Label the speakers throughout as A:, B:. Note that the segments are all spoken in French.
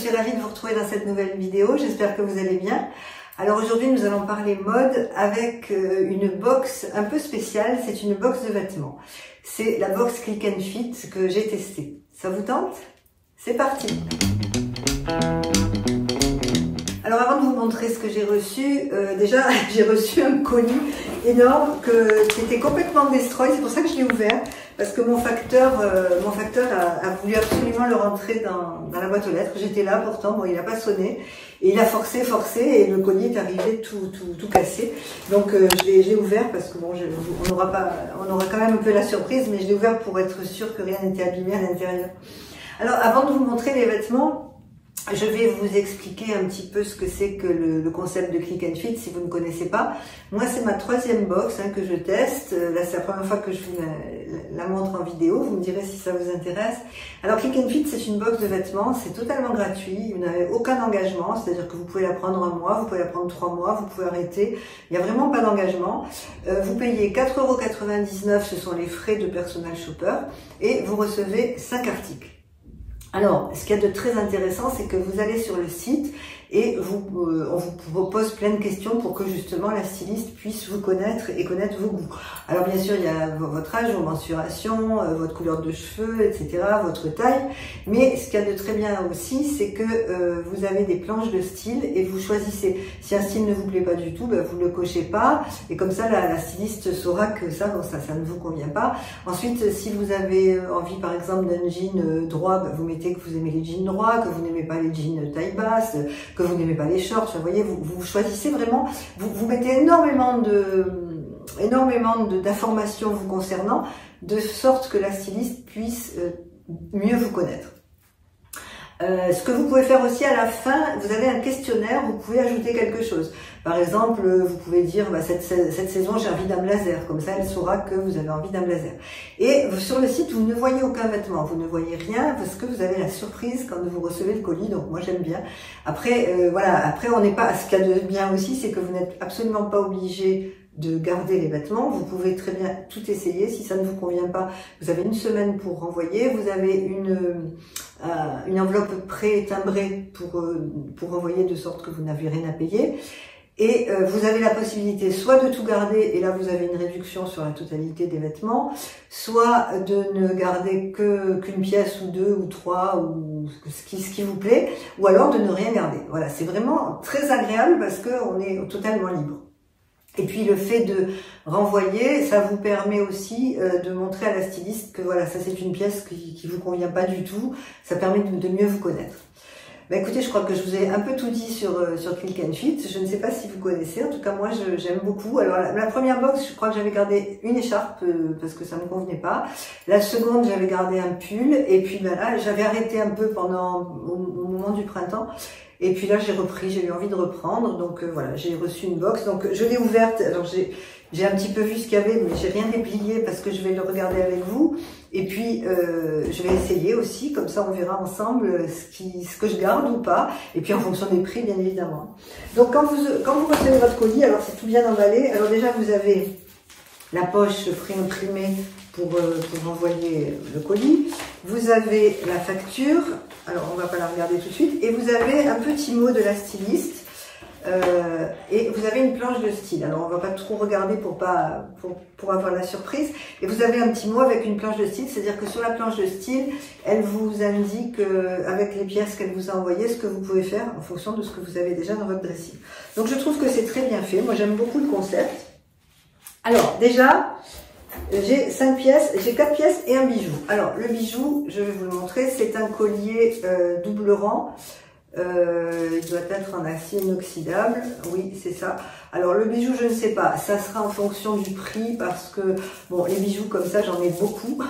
A: suis ravie de vous retrouver dans cette nouvelle vidéo, j'espère que vous allez bien. Alors aujourd'hui nous allons parler mode avec une box un peu spéciale, c'est une box de vêtements. C'est la box Click and Fit que j'ai testée. Ça vous tente? C'est parti! Alors avant de vous montrer ce que j'ai reçu, déjà j'ai reçu un colis énorme qui était complètement destroy, c'est pour ça que je l'ai ouvert, parce que mon facteur a voulu absolument le rentrer dans la boîte aux lettres. J'étais là pourtant, bon il n'a pas sonné, et il a forcé, et le colis est arrivé tout cassé. Donc je l'ai ouvert parce que bon, on aura quand même un peu la surprise, mais je l'ai ouvert pour être sûr que rien n'était abîmé à l'intérieur. Alors avant de vous montrer les vêtements, je vais vous expliquer un petit peu ce que c'est que le concept de Click and Fit si vous ne connaissez pas. Moi, c'est ma troisième box que je teste. Là, c'est la première fois que je vous la montre en vidéo. Vous me direz si ça vous intéresse. Alors, Click and Fit, c'est une box de vêtements. C'est totalement gratuit. Vous n'avez aucun engagement. C'est-à-dire que vous pouvez la prendre un mois, vous pouvez la prendre 3 mois, vous pouvez arrêter. Il n'y a vraiment pas d'engagement. Vous payez 4,99 €. Ce sont les frais de personal shopper. Et vous recevez 5 articles. Alors, ce qu'il y a de très intéressant, c'est que vous allez sur le site et on vous propose plein de questions pour que justement la styliste puisse vous connaître et connaître vos goûts. Alors bien sûr, il y a votre âge, vos mensurations, votre couleur de cheveux, etc., votre taille. Mais ce qu'il y a de très bien aussi, c'est que vous avez des planches de style et vous choisissez. Si un style ne vous plaît pas du tout, vous ne le cochez pas. Et comme ça, la styliste saura que ça ne vous convient pas. Ensuite, si vous avez envie, par exemple, d'un jean droit, vous mettez que vous aimez les jeans droits, que vous n'aimez pas les jeans taille basse, que vous n'aimez pas les shorts, vous voyez, vous choisissez vraiment, vous mettez énormément d'informations vous concernant, de sorte que la styliste puisse mieux vous connaître. Ce que vous pouvez faire aussi à la fin, vous avez un questionnaire, vous pouvez ajouter quelque chose. Par exemple, vous pouvez dire cette saison j'ai envie d'un blazer, comme ça elle saura que vous avez envie d'un blazer. Et sur le site, vous ne voyez aucun vêtement, vous ne voyez rien parce que vous avez la surprise quand vous recevez le colis, donc moi j'aime bien. Après, voilà, après on n'est pas, ce qu'il y a de bien aussi, c'est que vous n'êtes absolument pas obligé de garder les vêtements, vous pouvez très bien tout essayer, si ça ne vous convient pas, vous avez une semaine pour renvoyer, vous avez une enveloppe pré-timbrée pour renvoyer de sorte que vous n'avez rien à payer, et vous avez la possibilité soit de tout garder, et là vous avez une réduction sur la totalité des vêtements, soit de ne garder qu'une pièce ou deux ou trois, ou ce qui vous plaît, ou alors de ne rien garder. Voilà, c'est vraiment très agréable parce qu'on est totalement libre. Et puis le fait de renvoyer, ça vous permet aussi de montrer à la styliste que voilà, ça c'est une pièce qui vous convient pas du tout, ça permet de mieux vous connaître. Écoutez, je crois que je vous ai un peu tout dit sur Click and Fit, je ne sais pas si vous connaissez, en tout cas moi j'aime beaucoup. Alors la première box, je crois que j'avais gardé une écharpe parce que ça me convenait pas. La seconde, j'avais gardé un pull, et puis là j'avais arrêté un peu au moment du printemps. Et puis là, j'ai repris, j'ai eu envie de reprendre, donc voilà, j'ai reçu une box, donc je l'ai ouverte, alors j'ai un petit peu vu ce qu'il y avait, mais j'ai rien déplié parce que je vais le regarder avec vous, et puis je vais essayer aussi, comme ça on verra ensemble ce que je garde ou pas, et puis en fonction des prix, bien évidemment. Donc quand vous recevez votre colis, alors c'est tout bien emballé, alors déjà vous avez la poche pré-imprimée pour envoyer le colis. Vous avez la facture, alors on va pas la regarder tout de suite, et vous avez un petit mot de la styliste, et vous avez une planche de style. Alors on va pas trop regarder pour avoir la surprise, et vous avez un petit mot avec une planche de style, c'est-à-dire que sur la planche de style, elle vous indique avec les pièces qu'elle vous a envoyées ce que vous pouvez faire en fonction de ce que vous avez déjà dans votre dressing. Donc je trouve que c'est très bien fait, moi j'aime beaucoup le concept. Alors déjà, j'ai 5 pièces, j'ai 4 pièces et un bijou. Alors le bijou, je vais vous le montrer, c'est un collier double rang. Il doit être en acier inoxydable, oui c'est ça. Alors le bijou, je ne sais pas, ça sera en fonction du prix parce que bon, les bijoux comme ça j'en ai beaucoup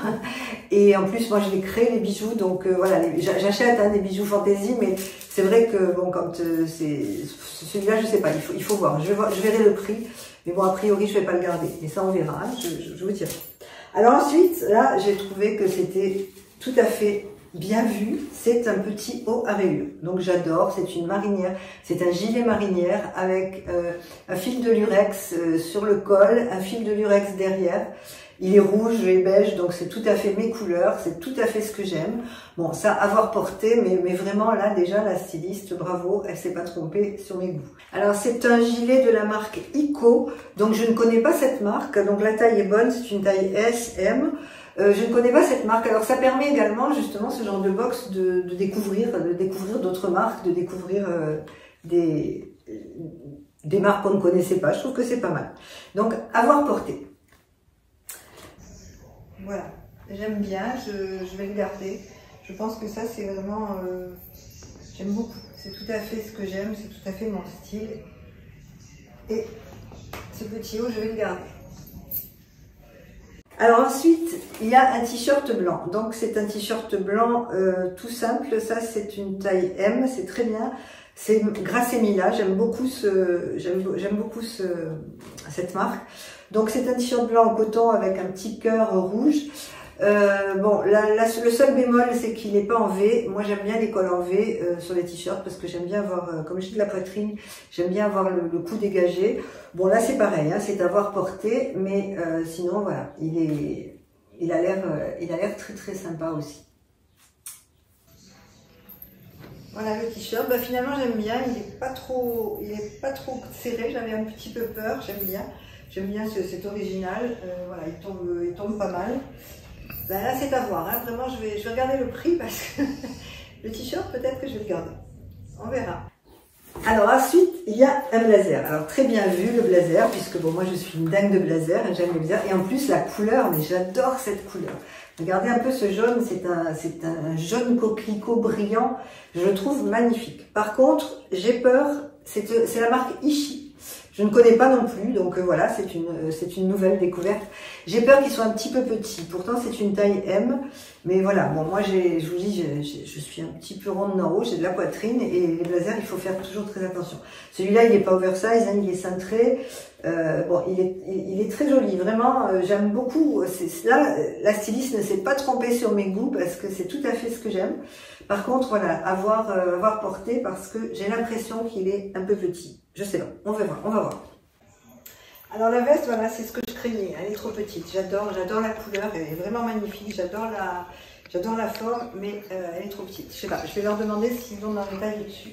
A: et en plus moi je les crée les bijoux, donc voilà, j'achète des bijoux fantaisie, mais c'est vrai que bon, quand c'est celui-là, je sais pas, il faut voir, je verrai le prix, mais bon a priori je vais pas le garder, mais ça on verra, je vous dirai. Alors ensuite là j'ai trouvé que c'était tout à fait bien vu, c'est un petit haut à rayures. Donc j'adore, c'est une marinière, c'est un gilet marinière avec un fil de lurex sur le col, un fil de lurex derrière. Il est rouge et beige, donc c'est tout à fait mes couleurs, c'est tout à fait ce que j'aime. Bon, ça, avoir porté, mais vraiment là, déjà, la styliste, bravo, elle s'est pas trompée sur mes goûts. Alors, c'est un gilet de la marque Ico, donc je ne connais pas cette marque, donc la taille est bonne, c'est une taille S, M. Je ne connais pas cette marque, alors ça permet également, justement, ce genre de box de découvrir d'autres marques, de découvrir des marques qu'on ne connaissait pas. Je trouve que c'est pas mal. Donc, avoir porté. Voilà, j'aime bien, je vais le garder. Je pense que ça, c'est vraiment... j'aime beaucoup. C'est tout à fait ce que j'aime, c'est tout à fait mon style. Et ce petit haut, je vais le garder. Alors ensuite, il y a un t-shirt blanc. Donc, c'est un t-shirt blanc tout simple. Ça, c'est une taille M, c'est très bien. C'est Grasse Mila, j'aime beaucoup cette marque. Donc c'est un t-shirt blanc en coton avec un petit cœur rouge. Bon, le seul bémol, c'est qu'il n'est pas en V. Moi, j'aime bien les cols en V sur les t-shirts parce que j'aime bien avoir, comme j'ai de la poitrine, j'aime bien avoir le cou dégagé. Bon, là, c'est pareil, hein, c'est à voir porté, mais sinon, voilà, il a l'air très très sympa aussi. Voilà le t-shirt, bah, finalement j'aime bien, il est pas trop serré, j'avais un petit peu peur, j'aime bien cet original, voilà, il tombe pas mal. Bah, là c'est à voir, hein. Vraiment je vais regarder le prix parce que le t-shirt peut-être que je vais le garder, on verra. Alors ensuite il y a un blazer, alors très bien vu le blazer, puisque bon moi je suis une dingue de blazer, j'aime les blazers, et en plus la couleur, mais j'adore cette couleur. Regardez un peu ce jaune, c'est un jaune coquelicot brillant, je le trouve magnifique. Par contre, j'ai peur, c'est la marque Ishi, je ne connais pas non plus, donc voilà, c'est une nouvelle découverte. J'ai peur qu'il soit un petit peu petit, pourtant c'est une taille M, mais voilà, bon moi je vous dis, je suis un petit peu ronde en haut, j'ai de la poitrine, et les blazers, il faut faire toujours très attention. Celui-là, il n'est pas oversize, hein, il est cintré. Bon, il est très joli, vraiment, j'aime beaucoup. Là, la styliste ne s'est pas trompée sur mes goûts parce que c'est tout à fait ce que j'aime. Par contre, voilà, avoir porté parce que j'ai l'impression qu'il est un peu petit. Je sais pas, on va voir. Alors la veste, voilà, c'est ce que je craignais, elle est trop petite. J'adore la couleur, elle est vraiment magnifique, j'adore la forme, mais elle est trop petite. Je sais pas, je vais leur demander s'ils ont un détail dessus.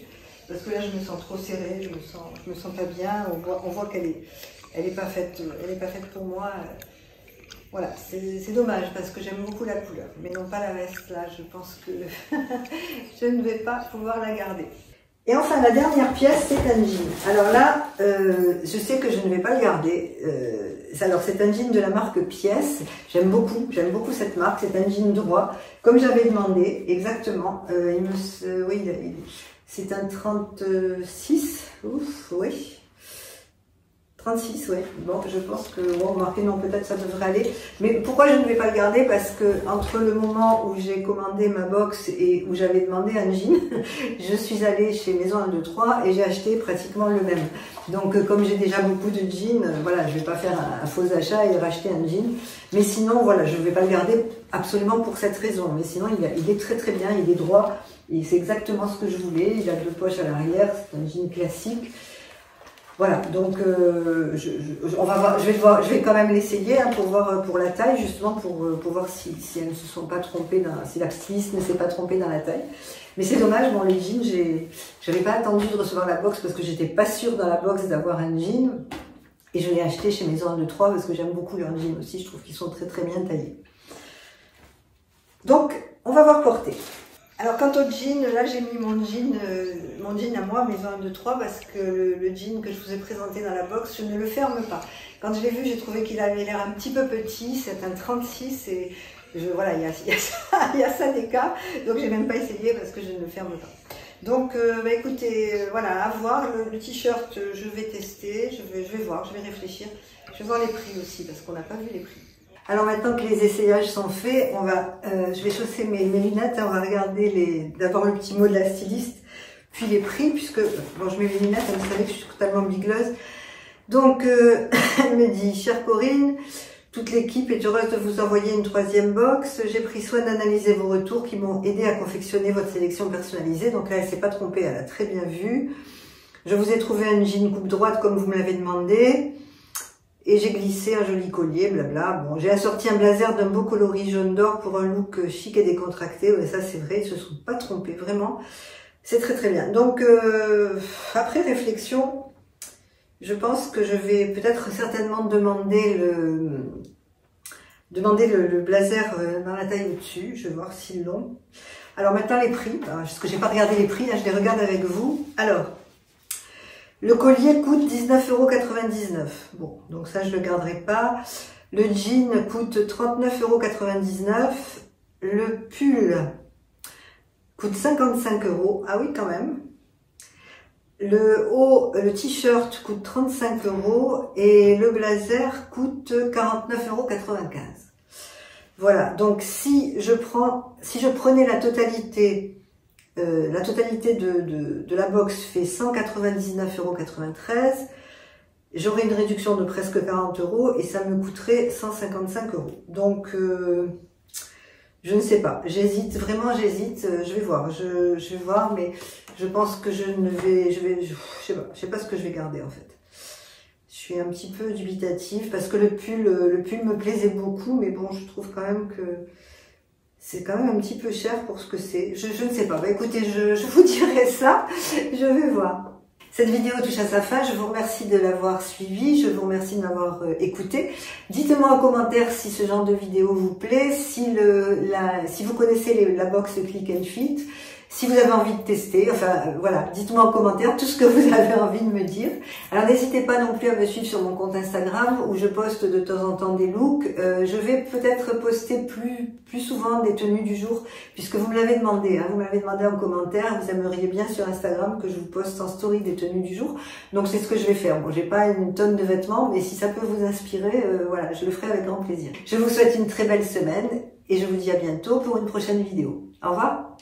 A: Parce que là, je me sens trop serrée, je me sens pas bien. On voit qu'elle est pas faite pour moi. Voilà, c'est dommage parce que j'aime beaucoup la couleur, mais non pas la veste. Là, je pense que je ne vais pas pouvoir la garder. Et enfin, la dernière pièce, c'est un jean. Alors là, je sais que je ne vais pas le garder. Alors, c'est un jean de la marque Pièce. J'aime beaucoup cette marque. C'est un jean droit, comme j'avais demandé, exactement. C'est un 36, ouf, oui. 36, oui. Bon, je pense que, bon, remarquez, non, peut-être ça devrait aller. Mais pourquoi je ne vais pas le garder? Parce que entre le moment où j'ai commandé ma box et où j'avais demandé un jean, je suis allée chez Maison 1, 2, 3 et j'ai acheté pratiquement le même. Donc, comme j'ai déjà beaucoup de jeans, voilà, je vais pas faire un faux achat et racheter un jean. Mais sinon, voilà, je ne vais pas le garder absolument pour cette raison. Mais sinon, il est très très bien, il est droit. Et c'est exactement ce que je voulais. Il a deux poches à l'arrière, c'est un jean classique. Voilà, donc je vais quand même l'essayer hein, pour voir pour la taille, justement pour voir si elles ne se sont pas trompées, si la styliste ne s'est pas trompée dans la taille. Mais c'est dommage, bon les jeans, j'avais pas attendu de recevoir la box parce que j'étais pas sûre dans la box d'avoir un jean. Et je l'ai acheté chez Maison 1, 2, 3 parce que j'aime beaucoup leurs jeans aussi, je trouve qu'ils sont très très bien taillés. Donc, on va voir porter. Alors quant au jean, là j'ai mis mon jean à moi, Maison 1, 2, 3, parce que le jean que je vous ai présenté dans la box, je ne le ferme pas. Quand je l'ai vu, j'ai trouvé qu'il avait l'air un petit peu petit, c'est un 36 et voilà, il y a ça d'écart, donc j'ai même pas essayé parce que je ne le ferme pas. Donc bah écoutez, voilà, à voir, le t-shirt je vais tester, je vais voir, je vais réfléchir, je vais voir les prix aussi parce qu'on n'a pas vu les prix. Alors maintenant que les essayages sont faits, je vais chausser mes lunettes, on va regarder d'abord le petit mot de la styliste, puis les prix, puisque bon, je mets mes lunettes, vous savez que je suis totalement bigleuse. Donc elle me dit, chère Corinne, toute l'équipe est heureuse de vous envoyer une 3e box. J'ai pris soin d'analyser vos retours qui m'ont aidé à confectionner votre sélection personnalisée. Donc là, elle s'est pas trompée, elle a très bien vu. Je vous ai trouvé un jean coupe droite comme vous me l'avez demandé. Et j'ai glissé un joli collier, blabla. Bon, j'ai assorti un blazer d'un beau coloris jaune d'or pour un look chic et décontracté. Ouais, ça c'est vrai, ils se sont pas trompés, vraiment. C'est très très bien. Donc, après réflexion, je pense que je vais peut-être certainement demander le blazer dans la taille au-dessus. Je vais voir s'ils l'ont. Alors maintenant les prix, parce que j'ai pas regardé les prix, là je les regarde avec vous. Alors, le collier coûte 19,99 €. Bon, donc ça je le garderai pas. Le jean coûte 39,99 €. Le pull coûte 55 €. Ah oui, quand même. Le t-shirt coûte 35 € et le blazer coûte 49,95 €. Voilà. Donc si je prenais la totalité de la box fait 199,93 €. J'aurais une réduction de presque 40 € et ça me coûterait 155 €. Donc, je ne sais pas. J'hésite, vraiment j'hésite. Je vais voir. Je vais voir, mais je pense que je sais pas ce que je vais garder en fait. Je suis un petit peu dubitative parce que le pull me plaisait beaucoup, mais bon, je trouve quand même que c'est quand même un petit peu cher pour ce que c'est. Je ne sais pas. Bah, écoutez, je vous dirai ça. Je vais voir. Cette vidéo touche à sa fin. Je vous remercie de l'avoir suivie. Je vous remercie de m'avoir écouté. Dites-moi en commentaire si ce genre de vidéo vous plaît, si vous connaissez la box Click and Fit, si vous avez envie de tester. Enfin, voilà. Dites-moi en commentaire tout ce que vous avez envie de me dire. Alors, n'hésitez pas non plus à me suivre sur mon compte Instagram où je poste de temps en temps des looks. Je vais peut-être poster plus souvent des tenues du jour puisque vous me l'avez demandé. Vous m'avez demandé en commentaire. Vous aimeriez bien sur Instagram que je vous poste en story des tenues du jour. Donc, c'est ce que je vais faire. Bon, j'ai pas une tonne de vêtements, mais si ça peut vous inspirer, voilà, je le ferai avec grand plaisir. Je vous souhaite une très belle semaine et je vous dis à bientôt pour une prochaine vidéo. Au revoir.